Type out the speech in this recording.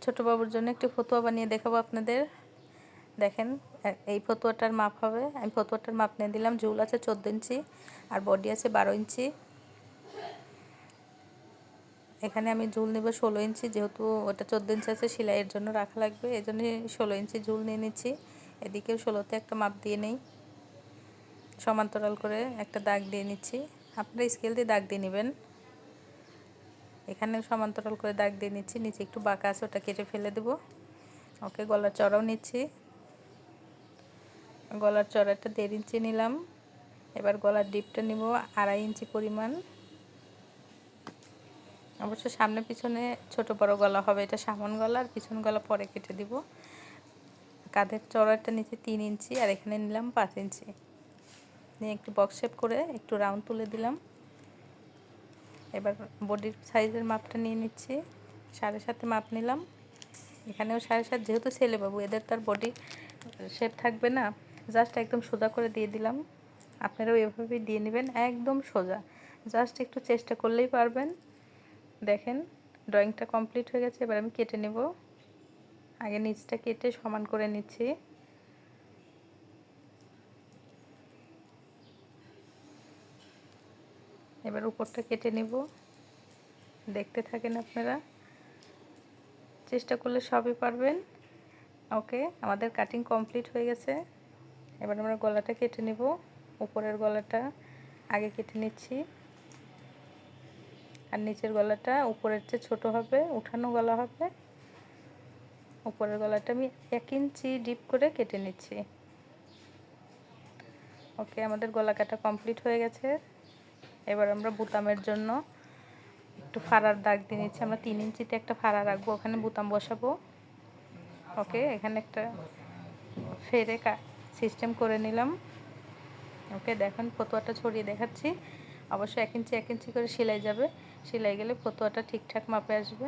ছোটো বাবুর জন্য একটি ফতুয়া বানিয়ে দেখাবো আপনাদের। দেখেন এই ফতুয়াটার মাপ হবে, আমি ফতুয়াটার মাপ নিয়ে দিলাম। ঝুল আছে 14 ইঞ্চি আর বডি আছে 12 ইঞ্চি। এখানে আমি ঝুল নেব 16 ইঞ্চি, যেহেতু ওটা 14 ইঞ্চি আছে সেলাইয়ের জন্য রাখা লাগবে, এই জন্য 16 ইঞ্চি ঝুল নিয়ে নিচ্ছি। এদিকেও 16তে একটা মাপ দিয়ে নেই, সমান্তরাল করে একটা দাগ দিয়ে নিচ্ছি। আপনারা স্কেল দিয়ে দাগ দিয়ে নেবেন। এখানে সমান্তরাল করে দাগ দিয়ে নিচ্ছি, নিচে একটু বাঁকা আছে ওটা কেটে ফেলে দেব। ওকে, গলার চড়াও নিচ্ছি। গলার চড়াটা 1.5 ইঞ্চি নিলাম। এবার গলার ডিপটা নিব 2.5 ইঞ্চি পরিমাণ। অবশ্য সামনে পিছনে ছোট বড় গলা হবে, এটা সামন গলা আর পিছন গলা পরে কেটে দিব। কাঁধের চড়াটা নিচে 3 ইঞ্চি আর এখানে নিলাম 5 ইঞ্চি নিয়ে একটু বক্স শেপ করে একটু রাউন্ড তুলে দিলাম। এবার বডির সাইজের মাপটা নিয়ে নিচ্ছি, 7.5 মাপ নিলাম। এখানেও 7.5, যেহেতু ছেলে বাবু এদের তার বডি শেপ থাকবে না, জাস্ট একদম সোজা করে দিয়ে দিলাম। আপনারাও এভাবেই দিয়ে নেবেন, একদম সোজা, জাস্ট একটু চেষ্টা করলেই পারবেন। দেখেন ড্রয়িংটা কমপ্লিট হয়ে গেছে, এবার আমি কেটে নেব। আগে নিচটা কেটে সমান করে নিচ্ছি। এবার উপরটা কেটে নেব, দেখতে থাকেন আপনারা, চেষ্টা করলে সবই পারবেন। ওকে, আমাদের কাটিং কমপ্লিট হয়ে গেছে। এবার আমরা গলাটা কেটে নেব। উপরের গলাটা আগে কেটে নিচ্ছি আর নিচের গলাটা উপরের চেয়ে ছোট হবে, উঠানো গলা হবে। উপরের গলাটা আমি 1 ইঞ্চি ডিপ করে কেটে নিচ্ছি। ওকে, আমাদের গলা কাটা কমপ্লিট হয়ে গেছে। এবার আমরা বুতামের জন্য একটু ফাড়ার দাগ দিয়ে নিচ্ছি। আমরা 3 ইঞ্চিতে একটা ফাড়া রাখবো, ওখানে বুতাম বসাবো। ওকে, এখানে একটা ফেরে সিস্টেম করে নিলাম। ওকে, দেখেন ফতুয়াটা ছড়িয়ে দেখাচ্ছি। অবশ্যই 1 ইঞ্চি 1 ইঞ্চি করে সেলাই যাবে, সেলাই গেলে ফতুয়াটা ঠিকঠাক মাপে আসবে।